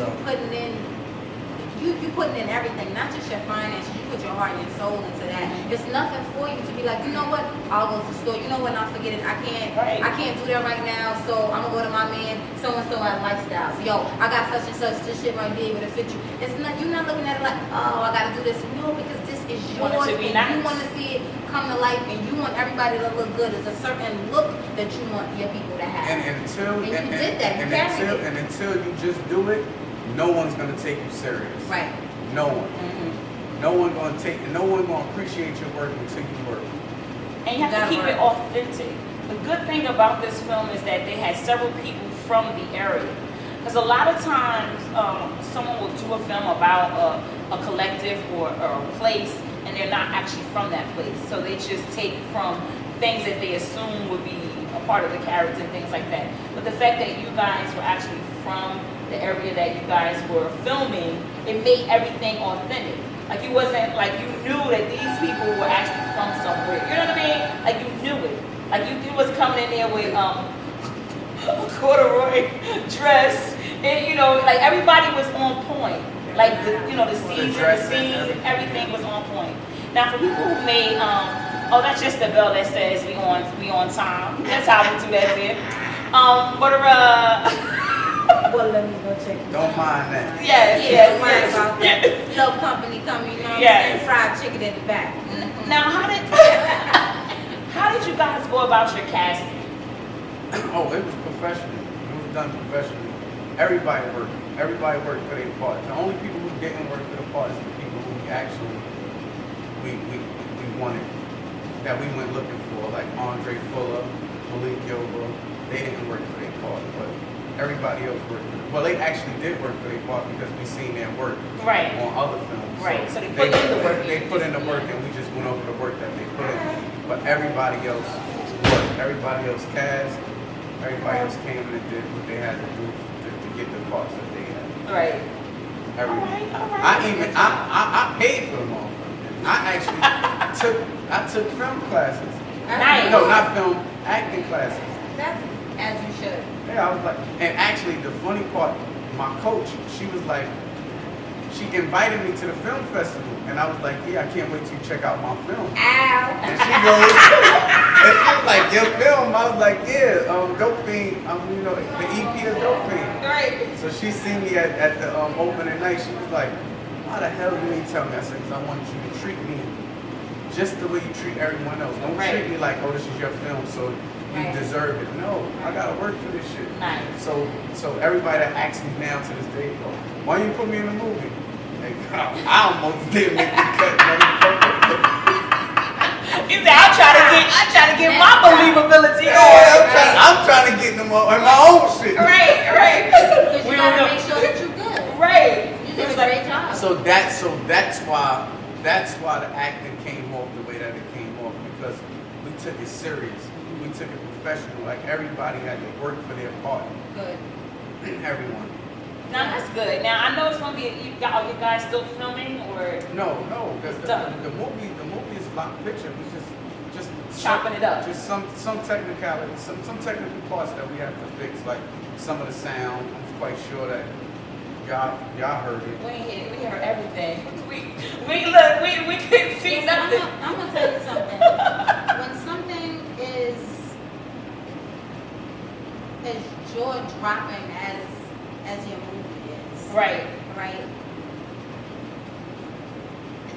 you putting in everything, not just your finances. You put your heart and your soul into that. It's nothing for you to be like, you know what? I'll go to the store. You know what? I'll forget it. I can't do that right now. So I'm gonna go to my man so and so at Lifestyles. Yo, I got such and such. This shit might be able to fit you. It's not. You're not looking at it like, oh, I gotta do this. No, because this is yours, and you want to see it come to life, and you want everybody to look good. There's a certain look that you want your people to have. And until you did that, until you just do it, no one's gonna take you serious. Right. No one. Mm-hmm. No one gonna appreciate your work until you work. And you have to keep it authentic. The good thing about this film is that they had several people from the area. Because a lot of times, someone will do a film about a collective or a place, and they're not actually from that place. So they just take from things that they assume would be a part of the character and things like that. But the fact that you guys were actually from the area that you guys were filming, it made everything authentic. Like you wasn't, like you knew that these people were actually from somewhere. You know what I mean? Like you knew it. Like you was coming in there with a corduroy dress, and you know, like everybody was on point. Like the season, the scene, everything was on point. Now for people who made, oh, that's just the bell that says we on time. That's how we do that there. Well, let me go check it. Don't mind that. Yes. Don't mind about that. Little company coming, you know what I'm saying? Fried chicken in the back. Now, how did you guys go about your casting? Oh, it was professional. It was done professionally. Everybody worked for their part. The only people who didn't work for the part is the people who we wanted, that we went looking for, like Andre Fuller, Malik Yoba. They didn't work for their part, but everybody else worked for them. Well, they actually did work for their part because we seen their work on other films. Right, so they put in the work. They put in the work, and we just went over the work that they put in. But everybody else worked. Everybody else cast. Everybody else came in and did what they had to do to get the parts that they had. Right. Everything. All right. I paid for them all. I actually took film classes. Nice. No, not film, acting classes. That's as you should. Yeah, I was like, and actually the funny part, my coach, she was like, she invited me to the film festival, and I was like, yeah, I can't wait till you check out my film. Ow. And she goes, and she was like, your film? I was like, yeah, Dope Fiend, you know, the EP of Dope Fiend. Right. So she seen me at the opening night. She was like, why the hell you didn't tell me? I said, because I wanted you to treat me just the way you treat everyone else. Don't treat me like, oh, this is your film, so you deserve it. No, I gotta work for this shit. Nice. So everybody that asks me now to this day, oh, why you put me in the movie? Like, I almost did make the cut, motherfucker. You said I try to get my believability. I'm trying to get them on my own shit. Right. Because you gotta make sure that you're good. Right. You did a great job. So that's why the acting came off the way that it came off, because we took it serious. We took it professional. Like everybody had to work for their part. Good. Everyone. Now that's good. Now I know it's gonna be. You guys still filming or? No, because the movie is locked picture. We just chopping it up. Just some technicality, some technical parts that we have to fix, like some of the sound. I'm quite sure that y'all heard it. We heard everything. We couldn't see nothing. I'm gonna tell you something. When something is as jaw-dropping as your movie is, right?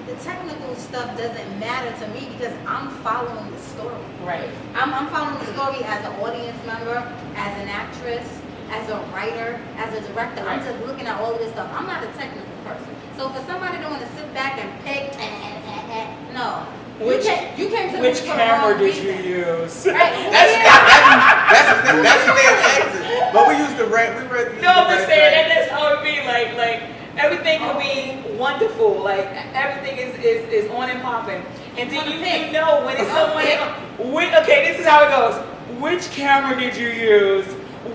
The technical stuff doesn't matter to me because I'm following the story. Right. I'm following the story as an audience member, as an actress, as a writer, as a director. I'm just looking at all of this stuff. I'm not a technical person. So for somebody to want to sit back and pick no. Which camera did you use? Right. That's the damn exit. But we used the red. No, I'm just saying that's how it be. Like everything could be wonderful. Like everything is on and popping. And then you know when it's someone. Okay, this is how it goes. Which camera did you use?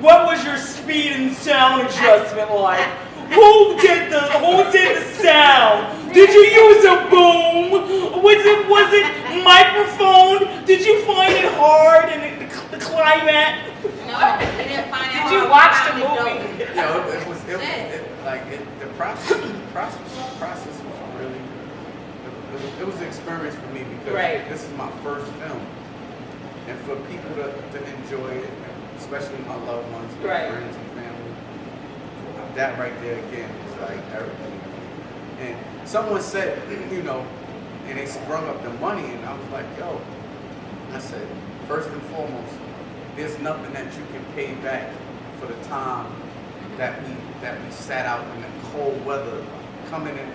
What was your speed and sound adjustment like? Who did the sound? Did you use a boom? Was it microphone? Did you find it hard in the climax? No, we didn't find it hard. Did you watch the movie? No, the process was really. It was an experience for me because this is my first film, and for people to enjoy it, especially my loved ones, my friends and family. That right there again is like everything. And someone said, and they sprung up the money, and I was like, yo, I said, first and foremost, there's nothing that you can pay back for the time that we sat out in the cold weather, coming in,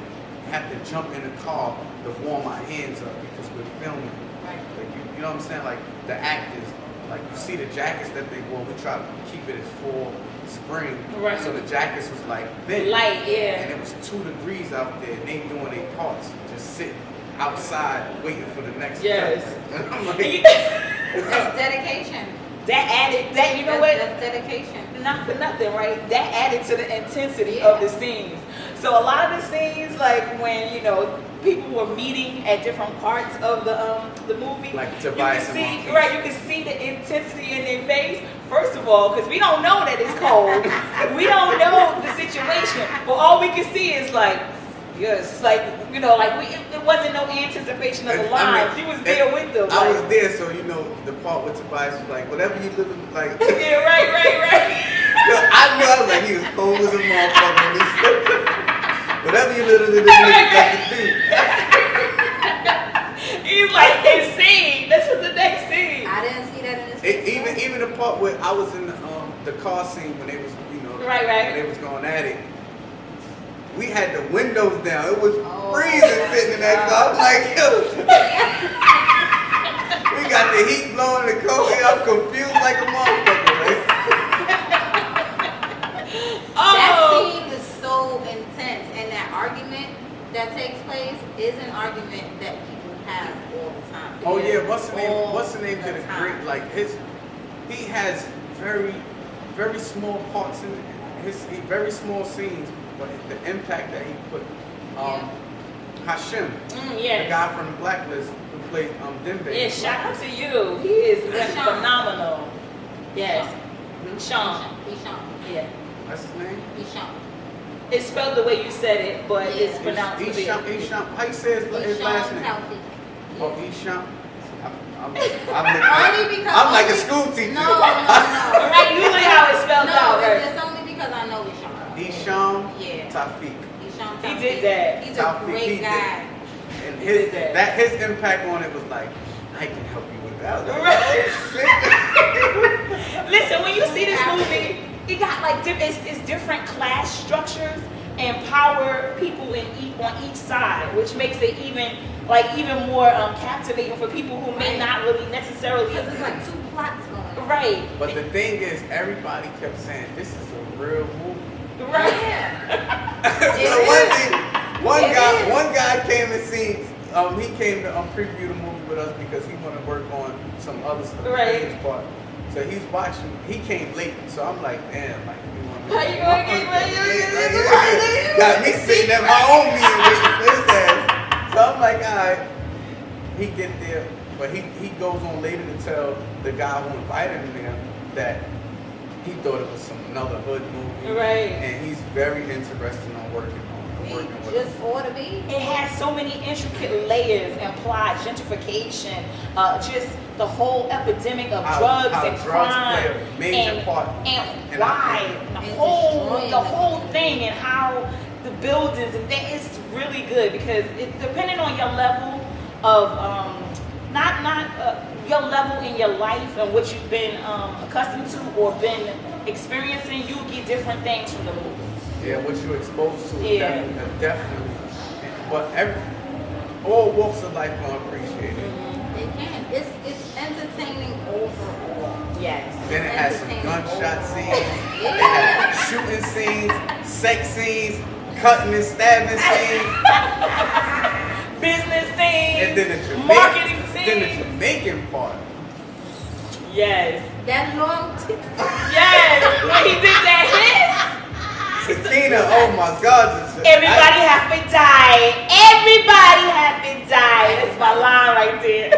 have to jump in the car to warm our hands up because we're filming. Like you know what I'm saying? Like the actors, like you see the jackets that they wore, we try to keep it as full spring, Right. so the jackets was like thin. Light, yeah. And it was 2 degrees out there, and they doing their parts, just sitting outside waiting for the next Yes. cut. And I'm like, That's dedication. That added, that, you know what? That's dedication. Not for nothing, right? That added to the intensity of the scenes. So a lot of the scenes, like when, you know, people were meeting at different parts of the movie, like you Tobias can and see, Marquise. right? You can see the intensity in their face. First of all, because we don't know that it's cold, we don't know the situation, but all we can see is like, yes, like, you know, like it wasn't no anticipation of the lines. You was there with them. I like, was there, so you know the part with Tobias was like, whatever you live in, like. Yeah, right. Yo, I knew, I was like, he was cold as a motherfucker. Whatever you literally like to do. He's like, his scene. This was the next scene. I didn't see that in this. Even the part where I was in the car scene when they was, you know, Right. when they was going at it. We had the windows down. It was freezing sitting in that car. I'm like, yo. We got the heat blowing the car. I'm confused like a motherfucker, man. That scene was so intense, and that argument that takes place is an argument that people have all the time. Oh yeah, what's the name? What's the name did a great, like he has very small parts in his very small scenes, but the impact that he put. Hashim, yes. the guy from the Blacklist who played Dembe. Yeah, shout out to you. He is phenomenal. Yes. Sean. Yeah. That's his name? Isham. It's spelled the way you said it, but it's pronounced Isham. How you say his last name? Oh, Isham. I'm like a school teacher. No. Right, usually how it's spelled out, right? It's only because I know Isham. Isham Yeah. Tafiq. He did that. He's a great guy. And his impact on it was like, I can help you with that. Listen, when you see this movie, it got like it's different class structures and power people on each side, which makes it even more captivating for people who may not really necessarily. Because it's like 2 plots going on. Right. But the thing is, everybody kept saying this is a real movie. Right. So one guy came and seen. He came to preview the movie with us because he wanted to work on some other stuff. Right. His part. So he's watching. He came late, so I'm like, damn, like you want me? How you gonna get ready? Got me sitting at my own meeting waiting for his ass. So I'm like, all right. He get there, but he goes on later to tell the guy who invited him there that he thought it was another hood movie. Right. And he's very interested on working with Just ought to be. It has so many intricate layers and plot, gentrification, just the whole epidemic of drugs and crime, play a major part and why the whole thing and how the buildings and it's really good because it depending on your level of your level in your life and what you've been accustomed to or been experiencing, you get different things from the movie. Yeah, what you're exposed to is definitely. But all walks of life gonna appreciate it. They can. It's entertaining overall. Yes. Then it has some gunshot scenes. It has shooting scenes, sex scenes, cutting and stabbing scenes, business scenes, and then the marketing scenes. Then the Jamaican part. Yes. That long. Yes. When he did that hit. Sakina, oh my God. Everybody has to die. Everybody has to die. That's my line right there.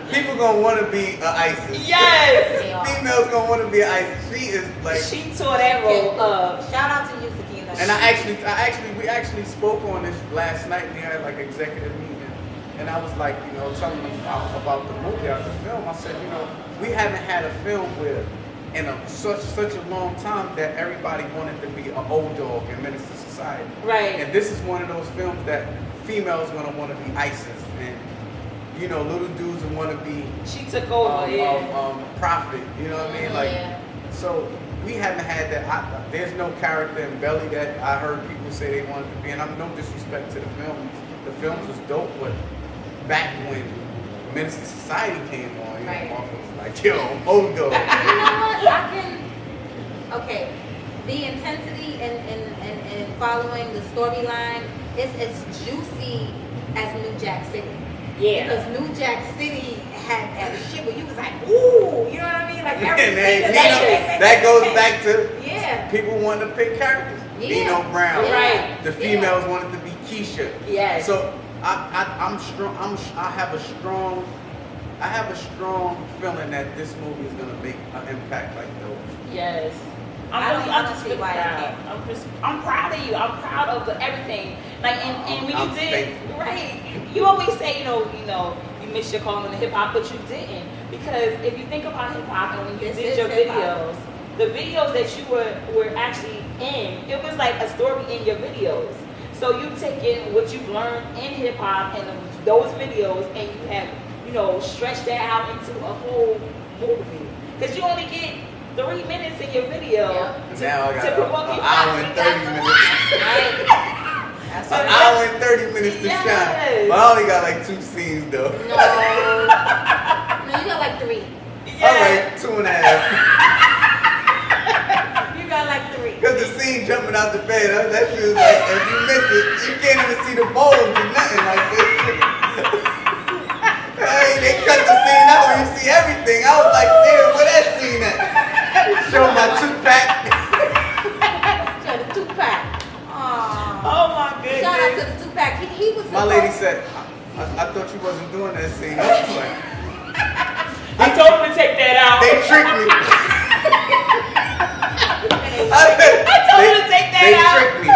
People gonna want to be an ISIS. Yes. Females gonna want to be an ISIS. She is like. She tore that role up. Shout out to you, Sakina. And we actually spoke on this last night. We had like executive meeting, and I was like, you know, telling them about the movie, the film. I said, you know, we haven't had a film where. In such a long time that everybody wanted to be an old dog in Menace to Society. Right. And this is one of those films that females gonna want to be ISIS, and you know, little dudes will want to be. She took over. Prophet. You know what I mean? Like, so we haven't had that. There's no character in Belly that I heard people say they wanted to be, and I'm no disrespect to the films. The films was dope, but back when Menace to Society came on, you know, was like, yo, old dog. You know what? Okay, the intensity and following the storyline is as juicy as New Jack City. Yeah. Because New Jack City had shit where you was like, ooh, you know what I mean? Like every that goes back to people wanting to pick characters. Nino Brown. Right. The females wanted to be Keisha. Yes. So I'm strong. I have a strong feeling that this movie is gonna make an impact like those. Yes. I don't just see really why proud. I'm proud of you. I'm proud of everything. Like and when you did thankful. right, you always say you missed your calling to hip hop, but you didn't, because if you think about hip hop and when you did your videos, the videos that you were actually in, it was like a story in your videos. So you've taken what you've learned in hip hop and those videos, and you have stretched that out into a whole movie, because you only get 3 minutes in your video to promote your hour and 30 minutes. An hour and 30 minutes to shine. But I only got like 2 scenes though. No, you got like 3. Alright, 2.5. You got like 3. Because the scene jumping out the bed, that shit was like, if you miss it, you can't even see the bones or nothing like this. Hey, they cut the scene out where you see everything. I was like, damn, where that scene at? Show my 2-pack. Show the 2-pack. Oh my goodness. Shout out to the 2-pack. He was My lady said, I thought you wasn't doing that scene. I was like, I told him to take that out. they tricked me. I told him to take that out. They tricked me.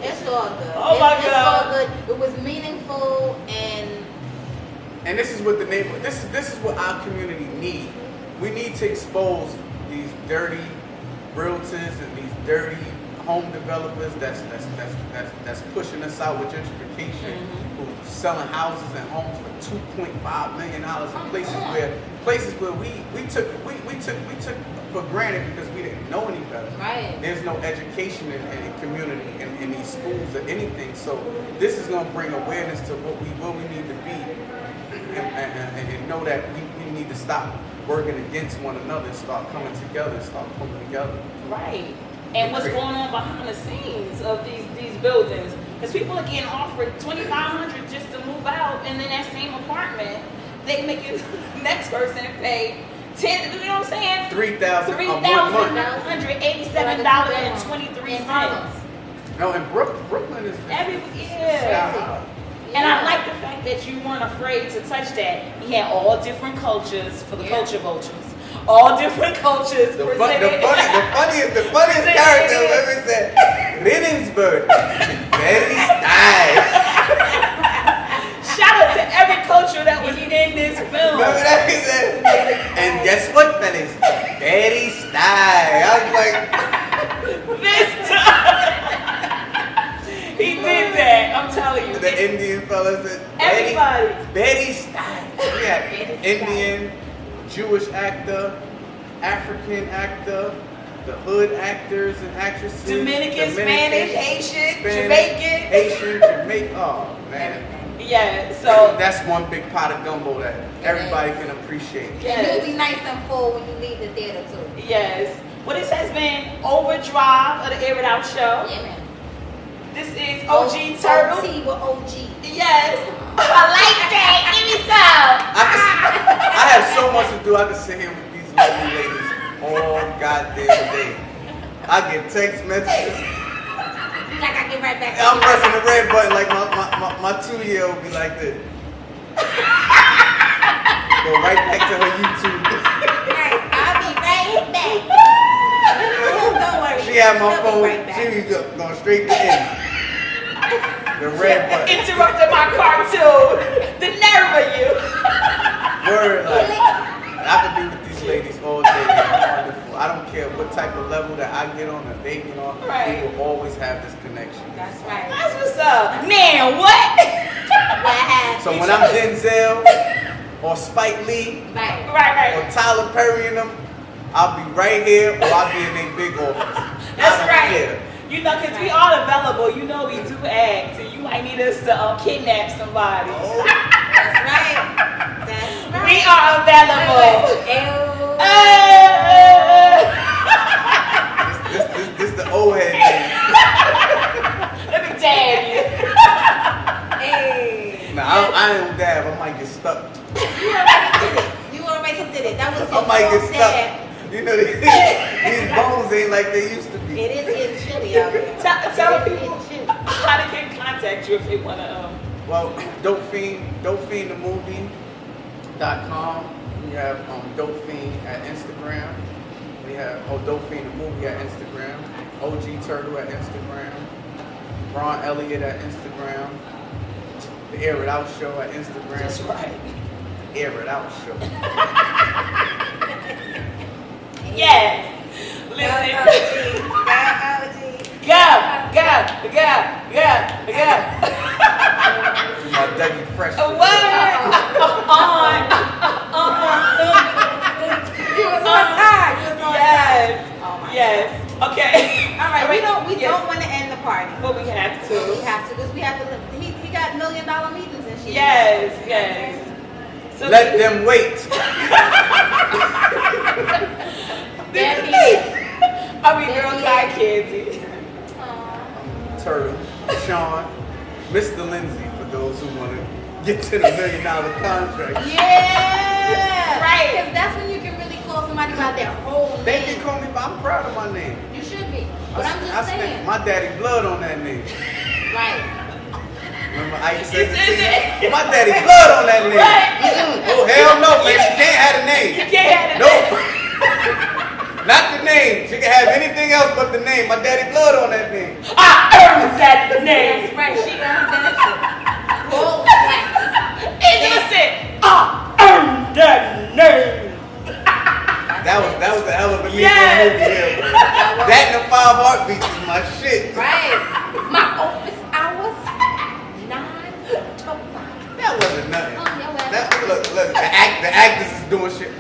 It's all good. Oh my God. It's all good. It was meaningful And this is what the neighborhood, this is what our community need. We need to expose these dirty realtors and these dirty home developers that's pushing us out with gentrification, who's selling houses and homes for $2.5 million in places where we took for granted because we didn't know any better. Right. There's no education in community in these schools or anything. So this is gonna bring awareness to what we need to be. And know that we need to stop working against one another and start coming together and start pulling together. Right. And what's going on behind the scenes of these buildings? Because people are getting offered $2,500 just to move out, and then that same apartment, they make it the next person pay $10. You know what I'm saying? $3,187.23. No, and Brooklyn is And I like the fact that you weren't afraid to touch that. He had all different cultures for the culture vultures. All different cultures. The funniest character I've ever said, Riddensburg, very style. Shout out to every culture that was in this film. Remember that? He said, and guess what, fellas? Very style. I was like, this time. He did that, I'm telling you. The Indian fella said, everybody. Betty style. Yeah, Indian, Jewish actor, African actor, the hood actors and actresses. Dominican, Spanish, Haitian, Jamaican. Oh, man. Yeah, so. That's one big pot of gumbo that everybody can appreciate. Yes. And you'll be nice and full when you leave the theater, too. Yes. Well, this has been Overdrive of the Airitout Show. Yeah, man. This is OG Turtle. OT with OG. Yes. I like that. Give me some. I have so much to do. I can sit here with these lovely ladies all goddamn day. I get text messages. Like I get right back. I'm pressing the red button like my 2-year-old be like this. Go right back to her YouTube. Right. I'll be right back. Don't worry. She had my phone. She was going straight to end. The red button. Interrupted my cartoon. The nerve of you. Word, like, I could be with these ladies all day. They're wonderful. I don't care what type of level that I get on or they get on. Right. We will always have this connection. That's right. That's what's up. Man, what? So when I'm Denzel or Spike Lee right. or Tyler Perry and them, I'll be right here or I'll be in their big office. That's I don't right. care. You know, because we all available. You know we do act. So you might need us to kidnap somebody. That's right. That's right. We are available. This the old head dance. Let me dab you. Hey. Nah, I ain't dab. I might get stuck. You already did it. That was I your might get own stuck. dab. You know, these bones ain't like they used to be. It is getting chilly out here. Tell people how to get in contact you if they want to. Well, DopeFiendTheMovie.com. We have Dope Fiend at Instagram. We have Dope Fiend the Movie at Instagram. OG Turtle at Instagram. Ron Elliott at Instagram. The Airitout Show at Instagram. That's right. Airitout Show. Yes. Listen. Go. My Dougie Fresh. What? You was on time. Yes. Oh my yes. God. Okay. All right. We don't want to end the party, but we have to. We have to because we have to. He got $1 million meetings and shit. Yes. So let them wait. I mean, girls like Kenzie. Turtle, Sean, Mr. Lindsay, for those who want to get to the $1 million contract. Yeah! Right. Because that's when you can really call somebody by their whole name. They can call me, but I'm proud of my name. You should be. But I'm just saying. My daddy blood on that name. Right. Remember I used to say, my daddy blood on that name. Right. Oh, hell no, man. She can't have the name. You can't have the name. Not the name. She can have anything else but the name. My daddy blood on that name. I earned that name. That's right. She earned that shit. Gold plaques. Angela said, I earned that name. That was the hell of a movie Yes. here. That and the 5 heartbeats is my shit. Right. My office hours, 9 to 5. That wasn't nothing. Oh, your ass. That, look, the actors is doing shit.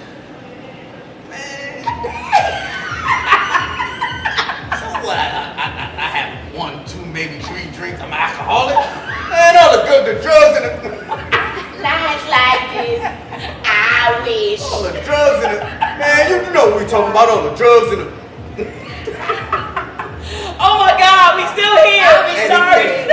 So what? I have 1, 2, maybe 3 drinks. I'm an alcoholic. Man, all the drugs in the Nights like this, I wish. all the drugs in the man. You know what we talking about? All the drugs in the. Oh my God, we still here. We sorry.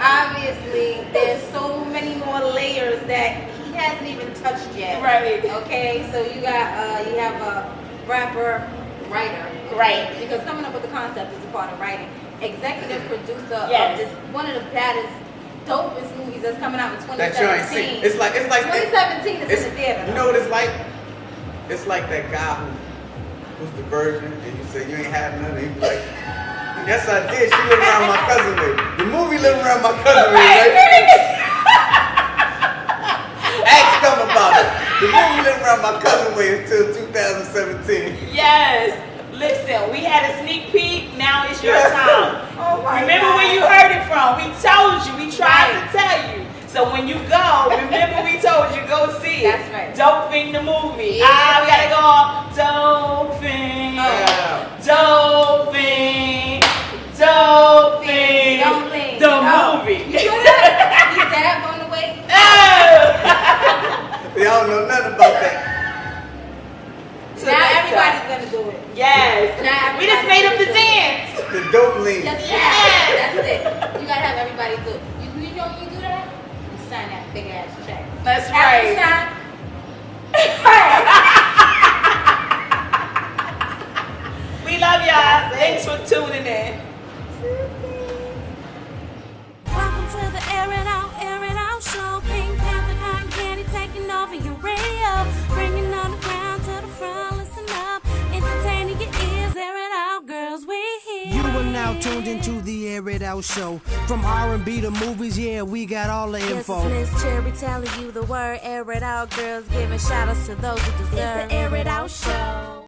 Obviously, there's so many more layers that he hasn't even touched yet. Right. Okay, so you have a rapper, writer. Right. Because coming up with the concept is a part of writing. Executive producer Yes. of this, one of the baddest, dopest movies that's coming out in 2017. That you ain't seen. It's like 2017 is in the theater. You know what it's like? It's like that guy who's the virgin, and you say you ain't had none, and he be like, yes I did. She lived around my cousin way. The movie lived around my cousin way, right? Ask them about it. The movie lived around my cousin way until 2017. Yes. Listen, we had a sneak peek. Now it's your time. Oh my Remember God. where you heard it from. We told you. We tried to tell you. So when you go, remember we told you, go see it. That's right. Dope Fiend the movie. Yeah. We gotta go off. Dope Fiend. Dope Fiend. Dope Fiend. Dope Fiend. The movie. You know that? He dabbed on the way. Y'all don't know nothing about that. Now everybody's gonna do it. Yes. Now We just made up the dance. The dope lean. That's it. You gotta have everybody do it. You know when you do that? You sign that big ass check. That's After right. you sign, We love y'all. Thanks for tuning in. Welcome to the Airitout show. Pink Panther, cotton candy taking over your radio. Bringing on the ground to the front, listen up. Entertaining your ears, air it out, girls, we here. You are now tuned into the Airitout Show. From R&B to movies, yeah, we got all the info. Yes, it's Miss Cherry telling you the word, air it out, girls, giving shout outs to those who deserve. It's the Airitout Show.